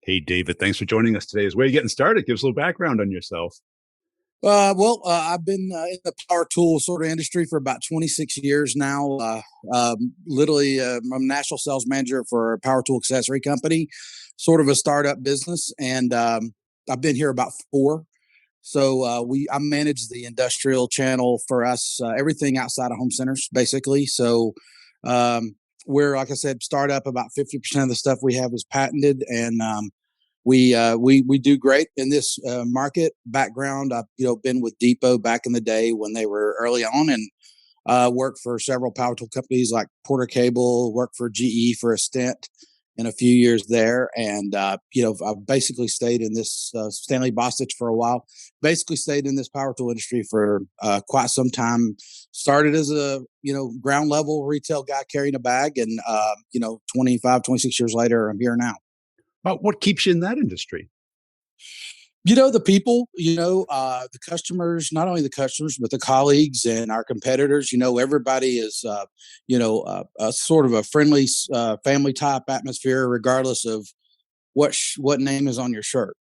Hey, David, thanks for joining us today. As we're getting started, give us a little background on yourself. I've been in the power tool sort of industry for about 26 years now. I'm a national sales manager for a power tool accessory company, sort of a startup business, and I've been here about four. I manage the industrial channel for us, everything outside of home centers, basically. We're, like I said, startup. About 50% of the stuff we have is patented, and we do great in this market. Background, I've been with Depot back in the day when they were early on, and worked for several power tool companies like Porter Cable. Worked for GE for a stint in a few years there, and I've basically stayed in this Stanley Bostitch for a while. Basically stayed in this power tool industry for quite some time. Started as a ground level retail guy carrying a bag, and 25, 26 years later, I'm here now. What keeps you in that industry? The people, the customers, not only the customers but the colleagues and our competitors. Everybody is a sort of a friendly family type atmosphere, regardless of what name is on your shirt.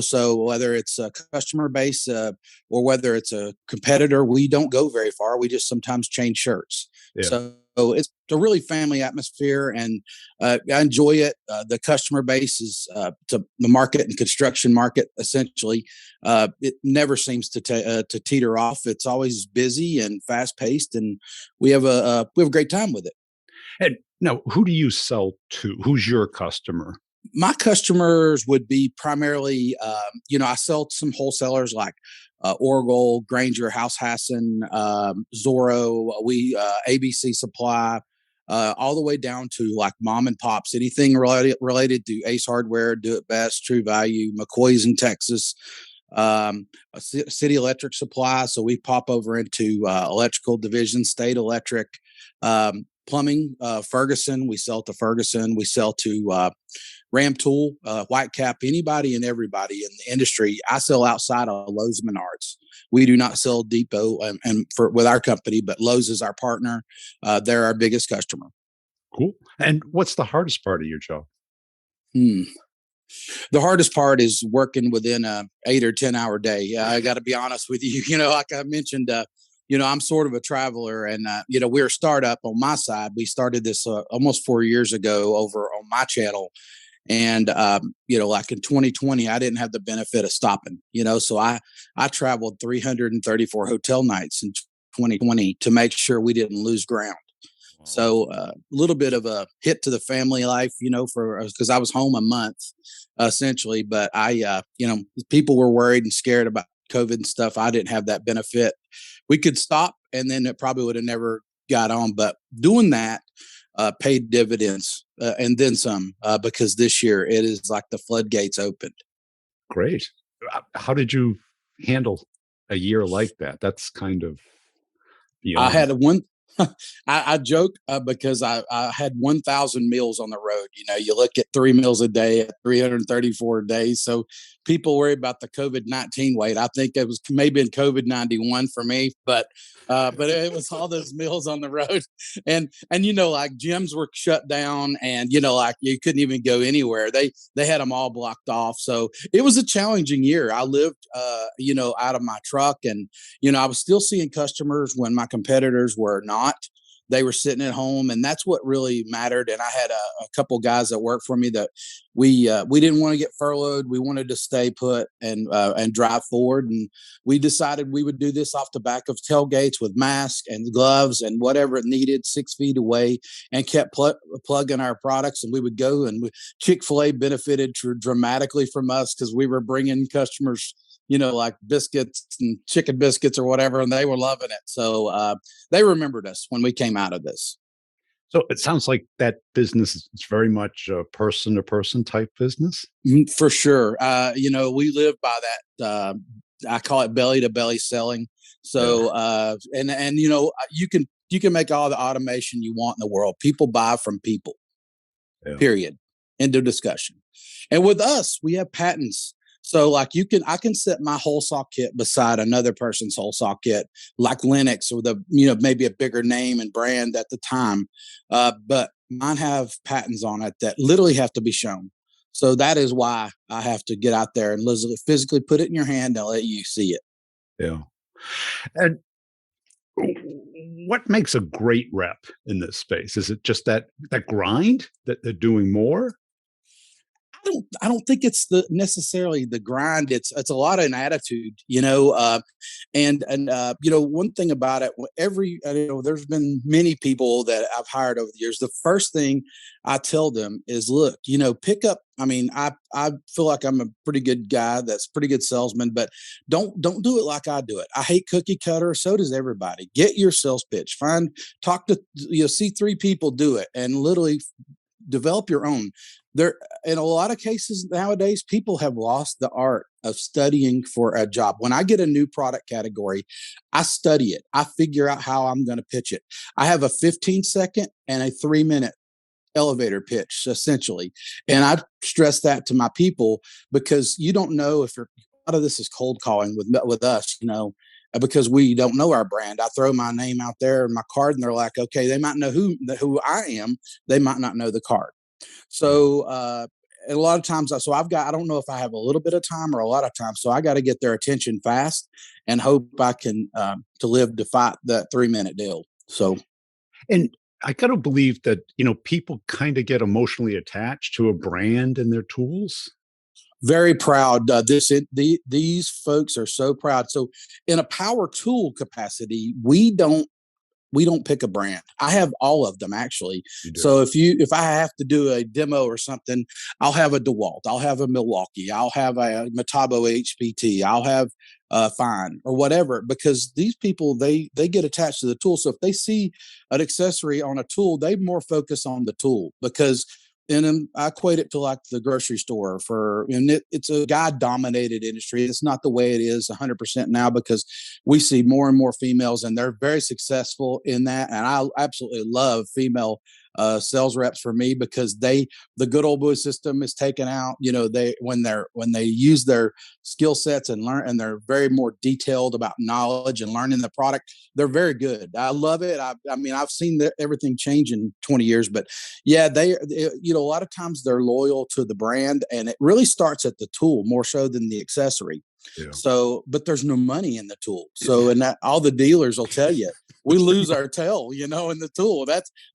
So whether it's a customer base or whether it's a competitor, we don't go very far. We just sometimes change shirts. Yeah. So it's a really family atmosphere, and I enjoy it. The customer base is to the market and construction market. Essentially, it never seems to teeter off. It's always busy and fast paced, and we have a great time with it. And now, who do you sell to? Who's your customer? My customers would be primarily, I sell to some wholesalers like Oracle, Granger, House Hassan, Zorro, ABC Supply, all the way down to like mom and pops, anything related to Ace Hardware, Do It Best, True Value, McCoy's in Texas, City Electric Supply. So we pop over into electrical division, State Electric, plumbing, Ferguson. We sell to Ferguson. We sell to Ram Tool, White Cap, anybody and everybody in the industry. I sell outside of Lowe's Menards. We do not sell Depot with our company, but Lowe's is our partner. They're our biggest customer. Cool. And what's the hardest part of your job? Hmm. The hardest part is working within a 8 or 10 hour day. Yeah, I got to be honest with you. Like I mentioned, I'm sort of a traveler, and we're a startup on my side. We started this almost 4 years ago over on my channel. And, like in 2020, I didn't have the benefit of stopping, so I traveled 334 hotel nights in 2020 to make sure we didn't lose ground. So a little bit of a hit to the family life, because I was home a month essentially, but people were worried and scared about COVID and stuff. I didn't have that benefit. We could stop, and then it probably would have never got on, but doing that paid dividends and then some, because this year it is like the floodgates opened. Great. How did you handle a year like that? That's kind of I beyond. had one. I joke because I had 1,000 meals on the road. You look at 3 meals a day at 334 days. So people worry about the COVID-19 weight. I think it was maybe in COVID-91 for me, but it was all those meals on the road, and like gyms were shut down, and like you couldn't even go anywhere. They had them all blocked off. So it was a challenging year. I lived out of my truck, and I was still seeing customers when my competitors were not. They were sitting at home, and that's what really mattered. And I had a couple guys that worked for me that we didn't want to get furloughed. We wanted to stay put and drive forward. And we decided we would do this off the back of tailgates with masks and gloves and whatever it needed, 6 feet away, and kept plugging our products. And we would go, and Chick-fil-A benefited dramatically from us because we were bringing customers like biscuits and chicken biscuits or whatever, and they were loving it. So they remembered us when we came out of this. So it sounds like that business is very much a person to person type business. For sure. We live by that. I call it belly to belly selling. So, you can make all the automation you want in the world. People buy from people, period. End of discussion. And with us, we have patents. So like I can set my whole saw kit beside another person's whole saw kit, like Linux or maybe a bigger name and brand at the time. But mine have patents on it that literally have to be shown. So that is why I have to get out there and physically put it in your hand and let you see it. Yeah. And what makes a great rep in this space? Is it just that grind that they're doing more? I don't think it's the necessarily the grind. It's a lot of an attitude, one thing about it, there's been many people that I've hired over the years. The first thing I tell them is, look, pick up. I mean, I feel like I'm a pretty good guy. That's a pretty good salesman, but don't do it like I do it. I hate cookie cutter. So does everybody. Get your sales pitch. Talk to see three people do it, and literally develop your own. There, in a lot of cases nowadays, people have lost the art of studying for a job. When I get a new product category, I study it. I figure out how I'm going to pitch it. I have a 15-second and a 3-minute elevator pitch, essentially. And I stress that to my people, because you don't know if you're, a lot of this is cold calling with us, because we don't know our brand. I throw my name out there and my card, and they're like, okay, they might know who I am. They might not know the card. Yeah. So, a lot of times, I don't know if I have a little bit of time or a lot of time. So I got to get their attention fast and hope I can, to fight that 3-minute deal. So, And I got to believe that, people kind of get emotionally attached to a brand and their tools. very proud. These folks are so proud. So, in a power tool capacity, we don't pick a brand. I have all of them, actually. You do. So if I have to do a demo or something, I'll have a DeWalt, I'll have a Milwaukee, I'll have a Metabo HPT, I'll have Fine or whatever, because these people, they get attached to the tool. So if they see an accessory on a tool, they more focus on the tool, because I equate it to like the grocery store and it's a guy dominated industry. It's not the way it is 100% now, because we see more and more females, and they're very successful in that. And I absolutely love female sales reps for me, because the good old boy system is taken out. When they use their skill sets and learn, and they're very more detailed about knowledge and learning the product, they're very good. I love it. I mean, I've seen everything change in 20 years, but yeah, a lot of times they're loyal to the brand, and it really starts at the tool more so than the accessory. Yeah. So, but there's no money in the tool. So, and that all the dealers will tell you, we lose our tail, in the tool.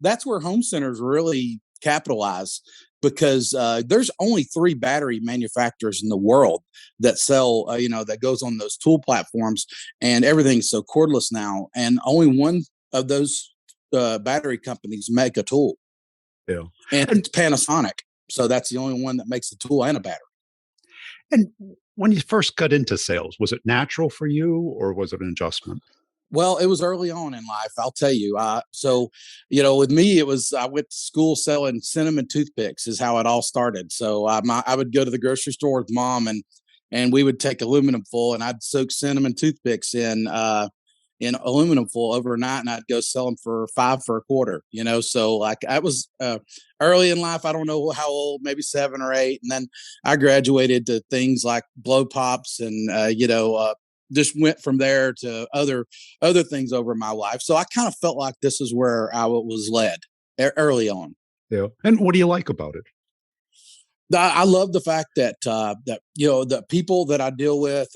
That's where home centers really capitalize, because there's only 3 battery manufacturers in the world that sell, that goes on those tool platforms, and everything's so cordless now, and only one of those battery companies make a tool, Yeah. and And it's Panasonic. So that's the only one that makes a tool and a battery. and when you first got into sales, was it natural for you or was it an adjustment? Well, it was early on in life, I'll tell you. With me, I went to school selling cinnamon toothpicks is how it all started. So I would go to the grocery store with mom, and we would take aluminum foil, and I'd soak cinnamon toothpicks in aluminum foil overnight, and I'd go sell them for 5 for a quarter. So like I was early in life. I don't know how old, maybe 7 or 8, and then I graduated to things like blow pops, and just went from there to other things over my life. So I kind of felt like this is where I was led early on. Yeah. And what do you like about it? I love the fact that the people that I deal with,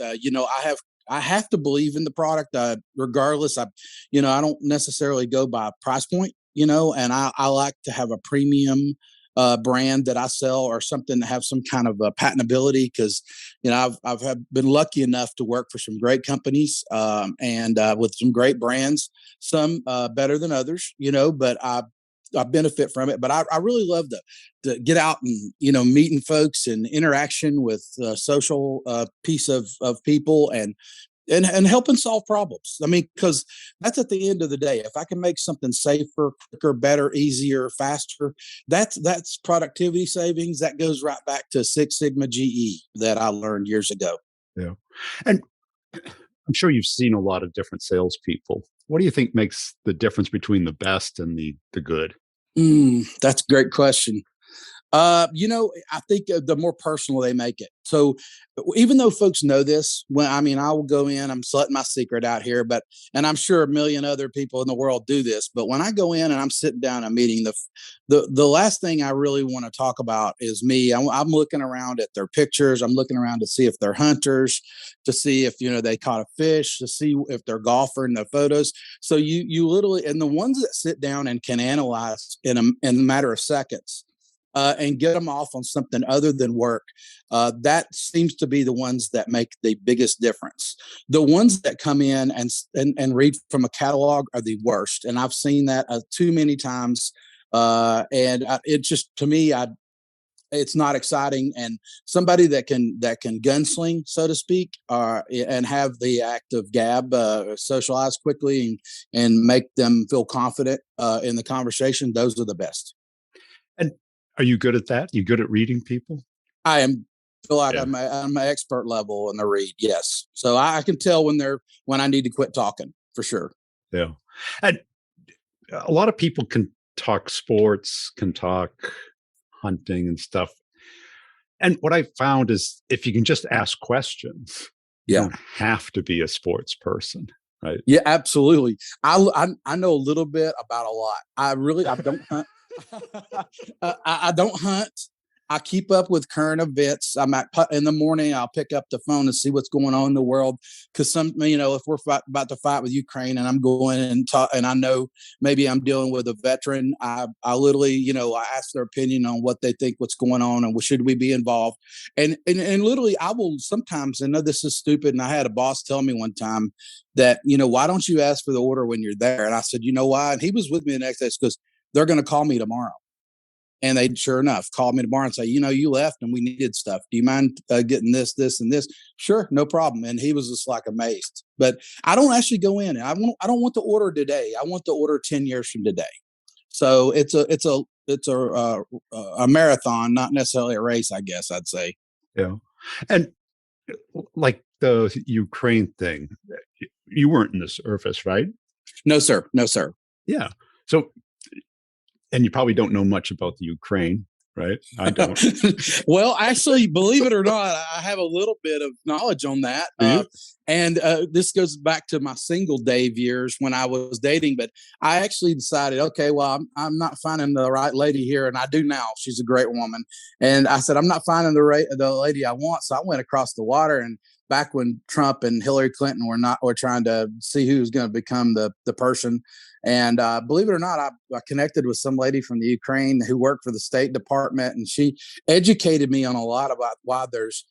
I have to believe in the product, regardless. I don't necessarily go by price point, and I like to have a premium brand that I sell, or something that have some kind of patentability, because I've been lucky enough to work for some great companies, and with some great brands, some better than others, but I benefit from it. But I really love to get out and meeting folks and interaction with social piece of people, and helping solve problems. I mean, because that's at the end of the day. If I can make something safer, quicker, better, easier, faster, that's productivity savings. That goes right back to Six Sigma GE that I learned years ago. Yeah. And I'm sure you've seen a lot of different salespeople. What do you think makes the difference between the best and the good? That's a great question. I think the more personal they make it. So even though folks know this, when I mean, I will go in, I'm letting my secret out here, but and I'm sure a million other people in the world do this. But when I go in and I'm sitting down, I'm meeting the last thing I really want to talk about is me. I'm looking around at their pictures. I'm looking around to see if they're hunters, to see if they caught a fish, to see if they're golfer in the photos. So you literally, and the ones that sit down and can analyze in a matter of seconds and get them off on something other than work. That seems to be the ones that make the biggest difference. The ones that come in and read from a catalog are the worst, and I've seen that too many times. It just, to me, it's not exciting. And somebody that can gunsling, so to speak, and have the act of gab, socialize quickly and make them feel confident in the conversation. Those are the best. And are you good at that? You good at reading people? I am feel like Yeah. I'm an expert level in the read. Yes, so I can tell when I need to quit talking for sure. Yeah. And a lot of people can talk sports, can talk hunting and stuff. And what I found is if you can just ask questions, you Yeah, don't have to be a sports person, right? yeah, absolutely. I know a little bit about a lot. I don't hunt. I don't hunt. I keep up with current events. In the morning. I'll pick up the phone and see what's going on in the world. Because if we're about to fight with Ukraine, and I'm going and talk, and I know maybe I'm dealing with a veteran, I literally, I ask their opinion on what they think, what's going on, and should we be involved. And literally, I will sometimes. I know this is stupid, and I had a boss tell me one time that why don't you ask for the order when you're there? And I said, you know why? And he was with me the next day because they're going to call me tomorrow. And they, sure enough, called me tomorrow and say, you left and we needed stuff. Do you mind getting this, this, and this? Sure, no problem. And he was just like amazed. But I don't actually go in. I don't want the order today. I want the order 10 years from today. So it's a marathon, not necessarily a race, I guess I'd say. Yeah. And like the Ukraine thing, you weren't in the service, right? No, sir. No, sir. Yeah. So, and you probably don't know much about the Ukraine, right? I don't. Well, actually, believe it or not, I have a little bit of knowledge on that. Do you? And this goes back to my single Dave years when I was dating. But I actually decided, okay, well, I'm not finding the right lady here. And I do now. She's a great woman. And I said, I'm not finding the lady I want. So I went across the water. And back when Trump and Hillary Clinton were trying to see who was going to become the person. And believe it or not, I connected with some lady from the Ukraine who worked for the State Department, and she educated me on a lot about why there's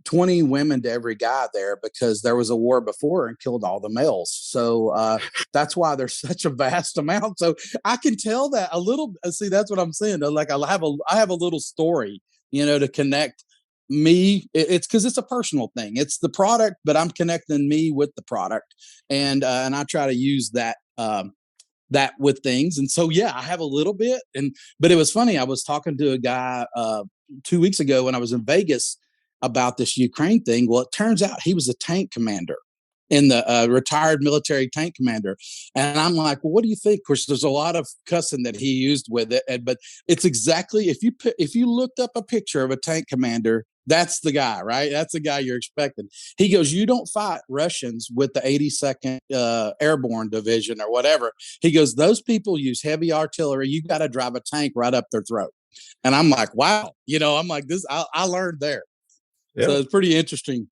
20 women to every guy there, because there was a war before and killed all the males. So that's why there's such a vast amount. So I can tell that a little. See, that's what I'm saying. Like I have a little story, to connect me. It's because it's a personal thing. It's the product, but I'm connecting me with the product, and I try to use that with things. And so, yeah, I have a little bit. But it was funny. I was talking to a guy 2 weeks ago when I was in Vegas about this Ukraine thing. Well, it turns out he was a tank commander in the retired military tank commander. And I'm like, well, what do you think? Of course, there's a lot of cussing that he used with it. But it's exactly, if you looked up a picture of a tank commander, that's the guy, right? That's the guy you're expecting. He goes, you don't fight Russians with the 82nd Airborne Division or whatever. He goes, those people use heavy artillery. You got to drive a tank right up their throat. And I'm like, wow. I'm like, this, I learned there. Yeah. So it's pretty interesting.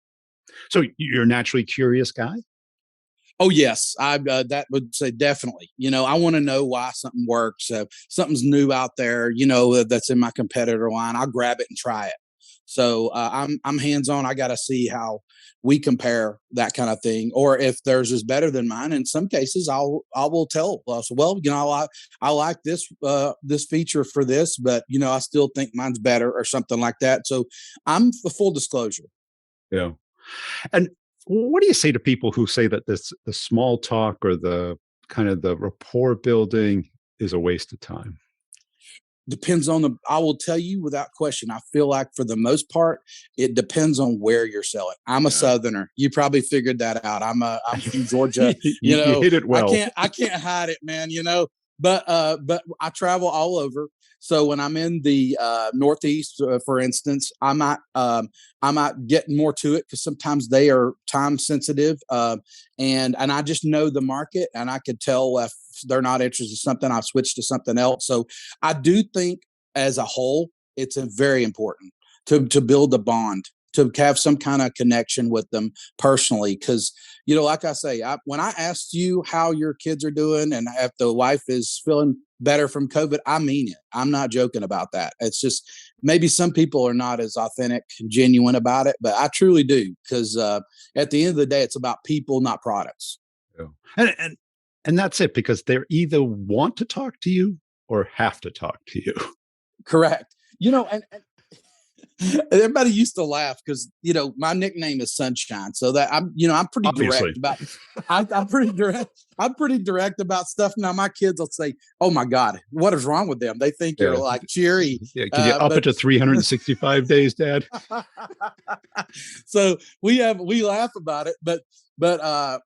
So you're a naturally curious guy? Oh yes, I that would say definitely. I want to know why something works. Something's new out there, that's in my competitor line. I'll grab it and try it. So I'm hands on. I got to see how we compare, that kind of thing, or if theirs is better than mine. In some cases, I will tell us, well, I like this feature for this, but I still think mine's better, or something like that. So I'm for full disclosure. Yeah. And what do you say to people who say that the small talk or the kind of the rapport building is a waste of time? Depends on I will tell you without question, I feel like for the most part, it depends on where you're selling. I'm a Yeah. Southerner. You probably figured that out. I'm from Georgia. You hit it well. I can't hide it, man, but I travel all over. So when I'm in the Northeast, for instance, I might get more to it because sometimes they are time sensitive, and I just know the market, and I could tell if they're not interested in something, I've switched to something else. So I do think, as a whole, it's very important to build a bond, to have some kind of connection with them personally. Because, like I say, when I asked you how your kids are doing and if the wife is feeling better from COVID, I mean it. I'm not joking about that. It's just maybe some people are not as authentic and genuine about it, but I truly do. Because at the end of the day, it's about people, not products. Yeah. And that's it, because they either want to talk to you or have to talk to you. Correct. And everybody used to laugh because my nickname is Sunshine, so that I'm pretty Obviously. direct about. I'm pretty direct. I'm pretty direct about stuff. Now my kids will say, "Oh my God, what is wrong with them? They think you're Yeah. like cheery." Yeah. Can you up it But to 365 days, Dad? so we laugh about it, but I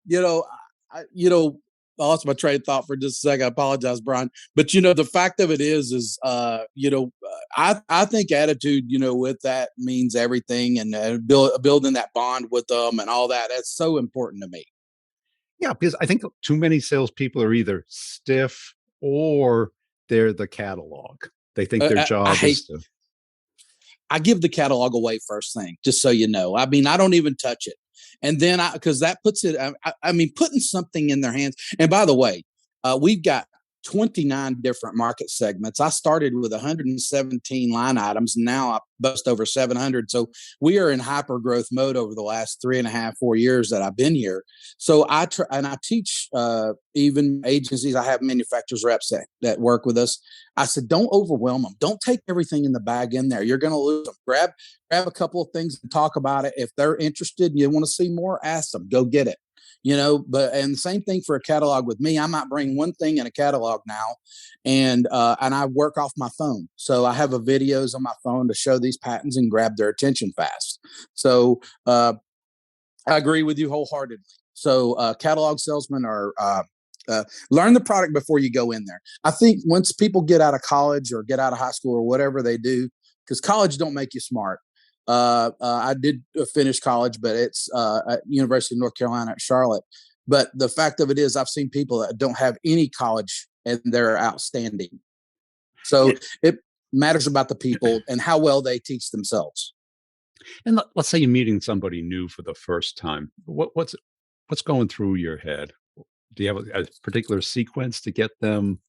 lost my train of thought for just a second. I apologize, Brian. But the fact of it is I think attitude, with that means everything, and building that bond with them and all that. That's so important to me. Yeah, because I think too many salespeople are either stiff or they're the catalog. They think their I job hate. is to. I give the catalog away first thing, just so you know. I mean, I don't even touch it. And then because that puts it, I mean, putting something in their hands. And by the way, we've got 29 different market segments. I started with 117 line items. Now I boast over 700. So we are in hyper growth mode over the last 3.5, 4 years that I've been here. So I teach even agencies. I have manufacturers reps that work with us. I said, don't overwhelm them. Don't take everything in the bag in there. You're going to lose them. Grab a couple of things and talk about it. If they're interested and you want to see more, ask them. Go get it. And the same thing for a catalog with me. I might bring one thing in a catalog now, and I work off my phone. So I have videos on my phone to show these patents and grab their attention fast. So I agree with you wholeheartedly. So catalog salesmen are learn the product before you go in there. I think once people get out of college or get out of high school or whatever they do, because college don't make you smart. I did finish college, but it's at University of North Carolina at Charlotte. But the fact of it is, I've seen people that don't have any college and they're outstanding. So it matters about the people and how well they teach themselves. And let's say you're meeting somebody new for the first time. What's going through your head? Do you have a particular sequence to get them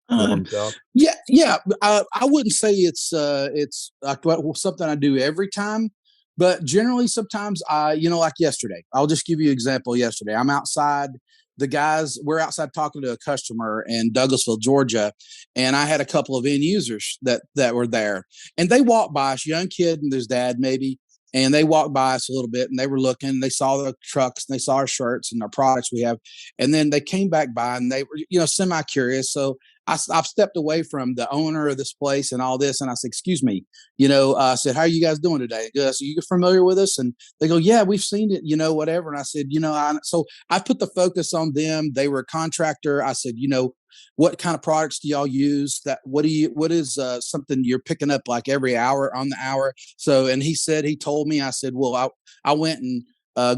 Uh, warmed up? yeah. I wouldn't say it's like something I do every time, but generally sometimes like yesterday. I'll just give you an example. Yesterday, I'm outside. We're outside talking to a customer in Douglasville, Georgia, and I had a couple of end users that were there, and they walked by us, young kid and his dad maybe. And they walked by us a little bit and they were looking, they saw the trucks and they saw our shirts and our products we have. And then they came back by and they were, semi curious. So I've stepped away from the owner of this place and all this. And I said, excuse me, I said, how are you guys doing today? I said, you familiar with us? And they go, yeah, we've seen it, whatever. And I said, so I put the focus on them. They were a contractor. I said, what kind of products do y'all use? What is something you're picking up like every hour on the hour? So, and he told me, I said, well, I went and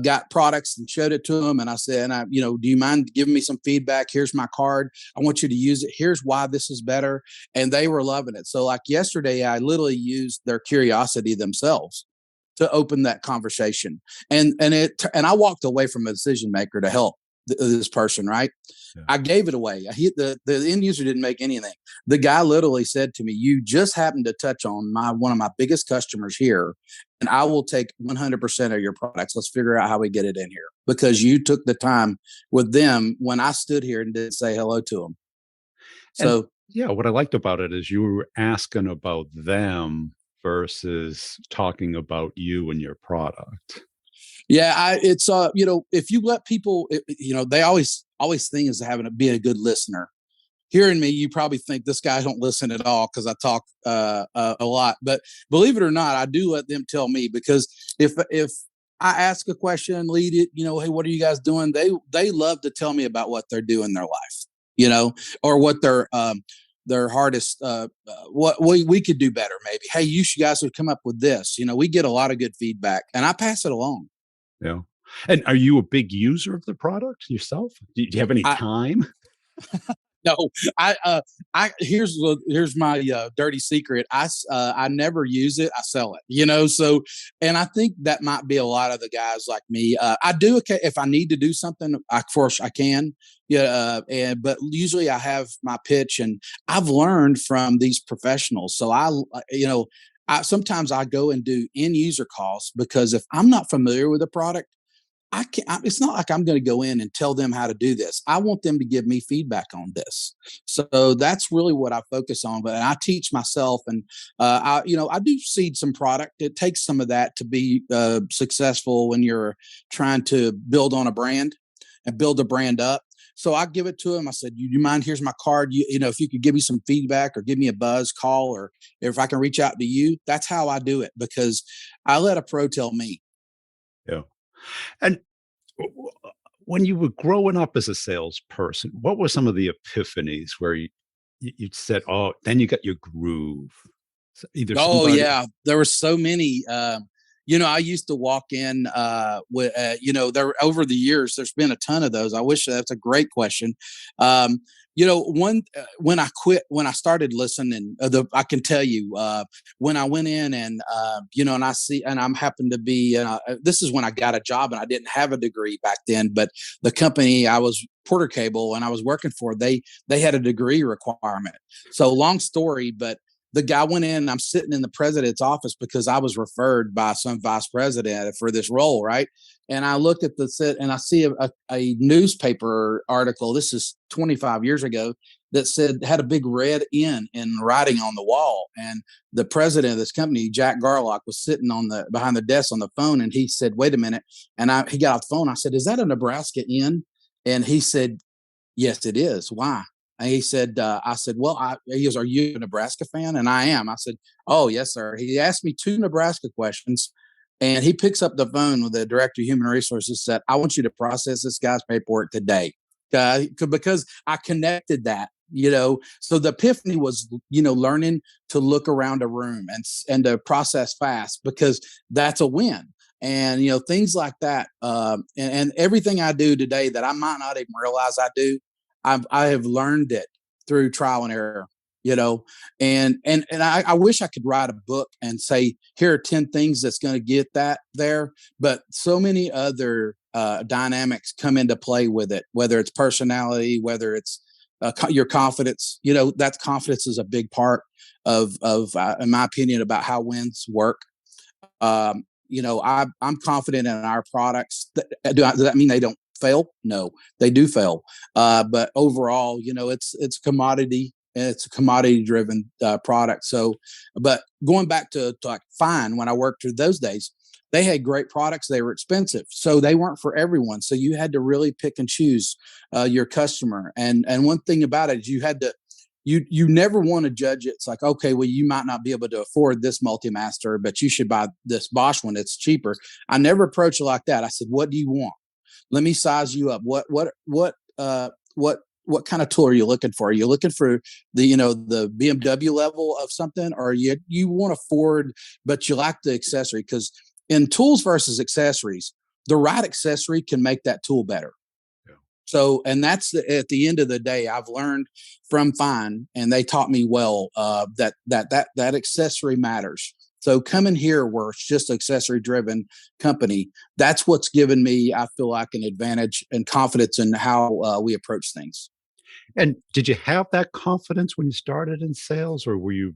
got products and showed it to him. And I said, do you mind giving me some feedback? Here's my card. I want you to use it. Here's why this is better. And they were loving it. So like yesterday, I literally used their curiosity themselves to open that conversation. And I walked away from a decision maker to help this person, right? Yeah. I gave it away. The end user didn't make anything. The guy literally said to me, you just happened to touch on one of my biggest customers here, and I will take 100% of your products. Let's figure out how we get it in here, because you took the time with them when I stood here and didn't say hello to them. So, and, yeah, what I liked about it is you were asking about them versus talking about you and your product. Yeah, it's if you let people, they always think is being a good listener. Hearing me, you probably think this guy don't listen at all because I talk a lot. But believe it or not, I do let them tell me, because if I ask a question, lead it, hey, what are you guys doing? They love to tell me about what they're doing in their life, or what they're their hardest, what we could do better. Maybe, hey, you guys would come up with this. We get a lot of good feedback, and I pass it along. Yeah. And are you a big user of the product yourself? Do you have any I, time? No, here's my dirty secret. I never use it. I sell it. So, and I think that might be a lot of the guys like me. I do, if I need to do something, of course I can. Yeah, but usually I have my pitch, and I've learned from these professionals. So sometimes I go and do end user calls, because if I'm not familiar with the product, I can't. It's not like I'm going to go in and tell them how to do this. I want them to give me feedback on this. So that's really what I focus on. But I teach myself, and I do seed some product. It takes some of that to be successful when you're trying to build on a brand and build a brand up. So I give it to him. I said, "You mind? Here's my card. If you could give me some feedback or give me a buzz call, or if I can reach out to you." That's how I do it, because I let a pro tell me. Yeah. And when you were growing up as a salesperson, what were some of the epiphanies where you said, "Oh," then you got your groove? Either Oh somebody. yeah, there were so many. I used to walk in with, there over the years. There's been a ton of those. I wish that's a great question. One when I quit, when I started listening, I can tell you when I went in, and and I see, and I'm happened to be. This is when I got a job, and I didn't have a degree back then, but the company I was, Porter Cable, and I was working for, they had a degree requirement. So long story, but the guy went in, and I'm sitting in the president's office because I was referred by some vice president for this role, right? And I looked at the set, and I see a newspaper article. This is 25 years ago, that had a big red N in writing on the wall. And the president of this company, Jack Garlock, was sitting behind the desk on the phone, and he said, "Wait a minute." And he got off the phone. I said, "Is that a Nebraska N?" And he said, "Yes, it is. Why?" And he said, I said, "Well," he goes, "Are you a Nebraska fan?" And I am. I said, "Oh, yes, sir." He asked me two Nebraska questions, and he picks up the phone with the director of human resources, said, "I want you to process this guy's paperwork today." Because I connected that, so the epiphany was, learning to look around a room and to process fast, because that's a win. And, things like that. And everything I do today that I might not even realize I do, I have learned it through trial and error, and I wish I could write a book and say, here are 10 things that's going to get that there. But so many other dynamics come into play with it, whether it's personality, whether it's your confidence. That confidence is a big part of in my opinion, about how wins work. I'm confident in our products. Does that mean they don't fail? No, they do fail. But overall, it's commodity, and it's a commodity driven product. So, but going back to like Fine, when I worked through those days, they had great products. They were expensive, so they weren't for everyone. So you had to really pick and choose your customer. And one thing about it is you never want to judge it. It's like, okay, well, you might not be able to afford this multi-master, but you should buy this Bosch one. It's cheaper. I never approach it like that. I said, what do you want? Let me size you up. What kind of tool are you looking for? Are you looking for the BMW level of something, or you want a Ford, but you like the accessory? Because in tools versus accessories, the right accessory can make that tool better. So, and that's at the end of the day, I've learned from Fine, and they taught me well that accessory matters. So coming here, where it's just accessory driven company, that's what's given me, I feel like, an advantage and confidence in how we approach things. And did you have that confidence when you started in sales, or were you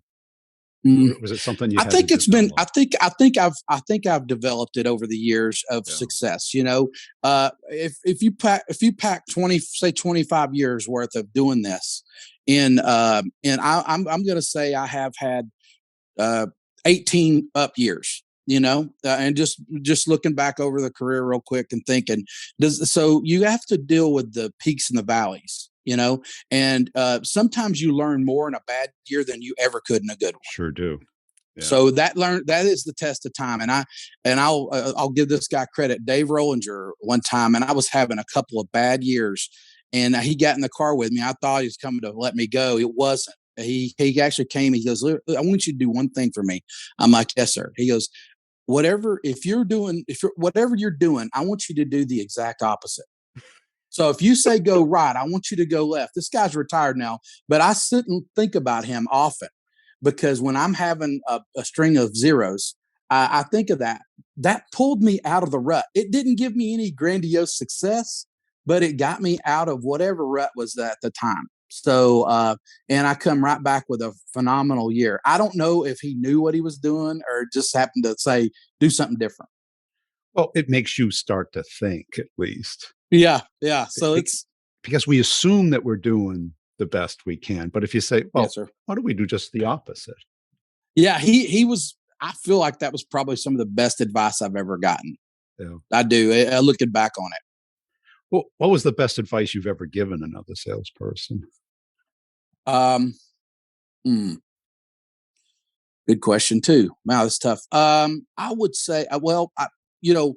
Mm. was it something you I had to think it's been. develop? I think I've developed it over the years of Yeah. success. If you pack 25 years worth of doing this, I'm going to say I have had 18 up years. And just looking back over the career real quick and thinking, so you have to deal with the peaks and the valleys. And sometimes you learn more in a bad year than you ever could in a good one. Sure do. Yeah. So that is the test of time. And I'll give this guy credit, Dave Rollinger, one time, and I was having a couple of bad years, and he got in the car with me. I thought he was coming to let me go. It wasn't. he actually came. He goes, "Look, I want you to do one thing for me." I'm like, "Yes, sir." He goes, whatever you're doing, I want you to do the exact opposite. So if you say go right, I want you to go left. This guy's retired now, but I sit and think about him often because when I'm having a string of zeros, I think of that. That pulled me out of the rut. It didn't give me any grandiose success, but it got me out of whatever rut was at the time. So, and I come right back with a phenomenal year. I don't know if he knew what he was doing or just happened to say, do something different. Well, it makes you start to think at least. Yeah. Yeah. So Be- because we assume that we're doing the best we can. But if you say, yes, well, sir. why don't we do just the opposite? Yeah. He was, I feel like that was probably some of the best advice I've ever gotten. Yeah. I do. Looking back on it. Well, what was the best advice you've ever given another salesperson? Um, hmm, Good question too. Wow, that's tough. I would say, you know,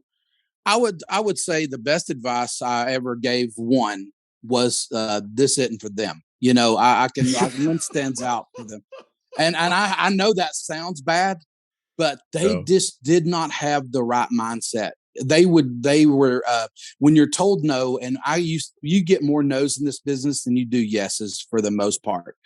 I would say the best advice I ever gave one was this isn't for them. One stands out for them, and I know that sounds bad, but they So, just did not have the right mindset. They were when you're told no, and you get more no's in this business than you do yeses for the most part,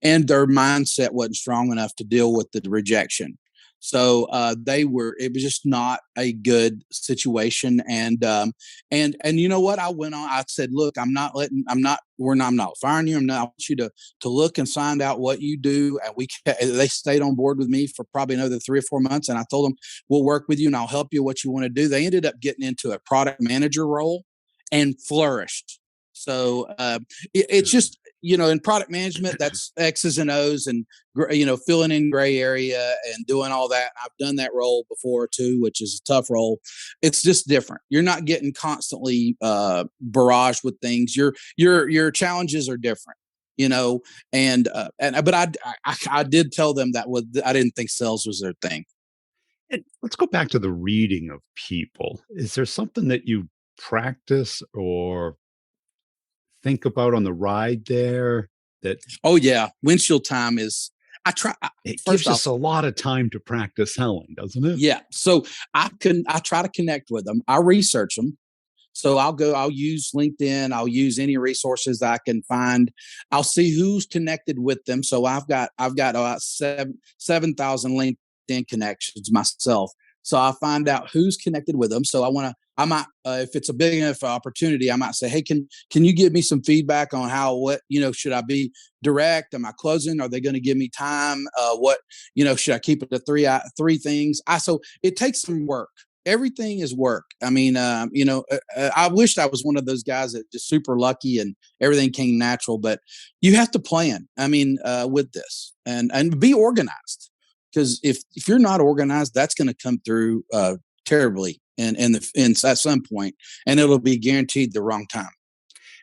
and their mindset wasn't strong enough to deal with the rejection. So it was just not a good situation. And you know what? I went on, I said, look, I'm not firing you. I want you to look and find out what you do. And they stayed on board with me for probably another 3 or 4 months. And I told them, we'll work with you and I'll help you what you want to do. They ended up getting into a product manager role and flourished. So it's just, in product management, that's X's and O's and, filling in gray area and doing all that. I've done that role before too, which is a tough role. It's just different. You're not getting constantly barraged with things. Your challenges are different, but I did tell them I didn't think sales was their thing. and let's go back to the reading of people. Is there something that you practice or think about on the ride there that Oh yeah, windshield time is. I try. it First gives us off, a lot of time to practice selling, doesn't it? yeah. So I try to connect with them. I research them. So I'll use LinkedIn. I'll use any resources I can find. I'll see who's connected with them. So I've got about 7,000 LinkedIn connections myself. So I find out who's connected with them. So I might, if it's a big enough opportunity, I might say, hey, can you give me some feedback on should I be direct? Am I closing? Are they going to give me time? Should I keep it to three things? So it takes some work. Everything is work. I mean, I wished I was one of those guys that just super lucky and everything came natural, but you have to plan. I mean, with this and be organized, because if you're not organized, that's going to come through terribly at some point, and it'll be guaranteed the wrong time.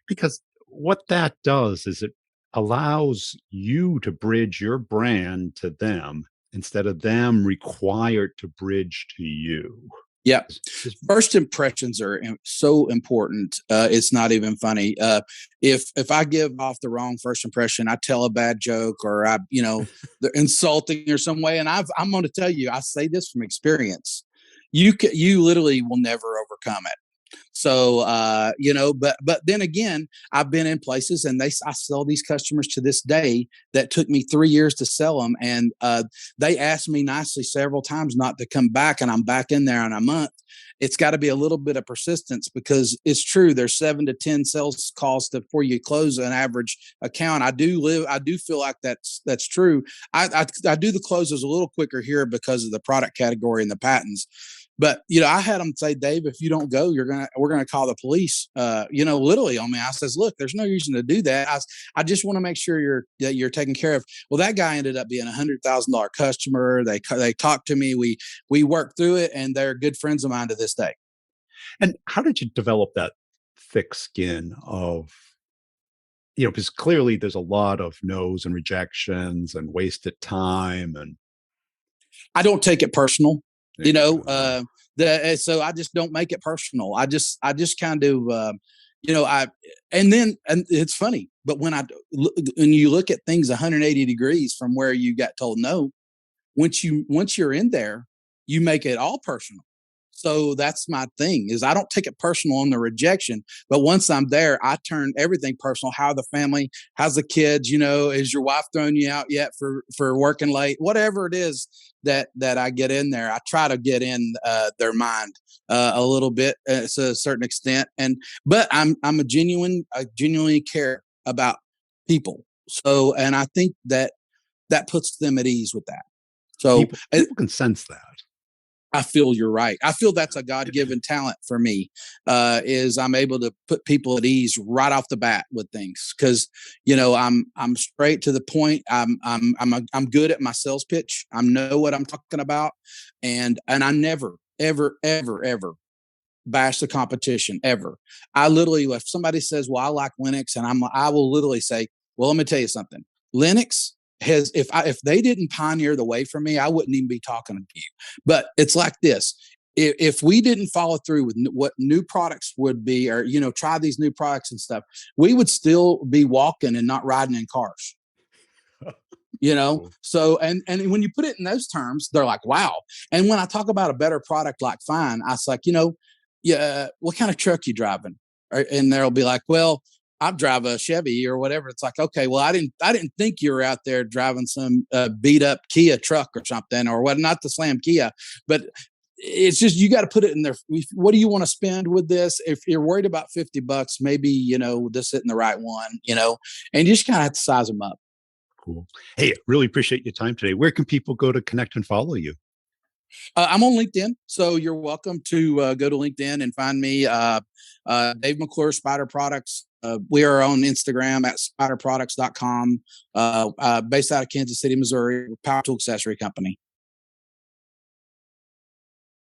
Because what that does is it allows you to bridge your brand to them instead of them required to bridge to you. Yeah. Just First impressions are so important. It's not even funny. If I give off the wrong first impression, I tell a bad joke or they're insulting or some way. And I'm going to tell you, I say this from experience. You literally will never overcome it. So but then again, I've been in places and I sell these customers to this day that took me 3 years to sell them, and they asked me nicely several times not to come back, and I'm back in there in a month. It's got to be a little bit of persistence, because it's true. There's 7 to 10 sales calls before you close an average account. I do feel like that's true. I do the closes a little quicker here because of the product category and the patents. But I had them say, Dave, if you don't go, we're gonna call the police. Literally on me. I says, look, there's no reason to do that. I just want to make sure you're taken care of. Well, that guy ended up being $100,000 customer. They talked to me. We worked through it, and they're good friends of mine to this day. and how did you develop that thick skin of because clearly there's a lot of no's and rejections and wasted time and I don't take it personal. there You you know, go. so I just don't make it personal. I just kind of, I and then and it's funny. But when you look at things 180 degrees from where you got told no, once you're in there, you make it all personal. So that's my thing is I don't take it personal on the rejection, but once I'm there, I turn everything personal. How the family, how's the kids, is your wife throwing you out yet for working late? Whatever it is that I get in there, I try to get in their mind a little bit to a certain extent. But I genuinely care about people. So, and I think that puts them at ease with that. So people can sense that. I feel you're right. I feel that's a God-given talent for me. Is I'm able to put people at ease right off the bat with things because I'm straight to the point. I'm good at my sales pitch. I know what I'm talking about, and I never ever bash the competition ever. I literally, if somebody says, "Well, I like Linux," and I will literally say, "Well, let me tell you something. Linux has if they didn't pioneer the way for me, I wouldn't even be talking to you." But it's like this: if we didn't follow through with what new products would be, or try these new products and stuff, we would still be walking and not riding in cars. Cool. So and when you put it in those terms, they're like, wow. And when I talk about a better product like Fine, I was like, yeah, what kind of truck you driving? And they'll be like, well, I drive a Chevy or whatever. It's like, okay, well, I didn't think you were out there driving some beat up Kia truck or something, or what? Not to slam Kia, but it's just you got to put it in there. What do you want to spend with this? If you're worried about $50, maybe this isn't the right one. And you just kind of have to size them up. Cool. Hey, really appreciate your time today. Where can people go to connect and follow you? I'm on LinkedIn, so you're welcome to go to LinkedIn and find me, Dave McClure, Spider Products. We are on Instagram at spiderproducts.com, based out of Kansas City, Missouri, power tool accessory company.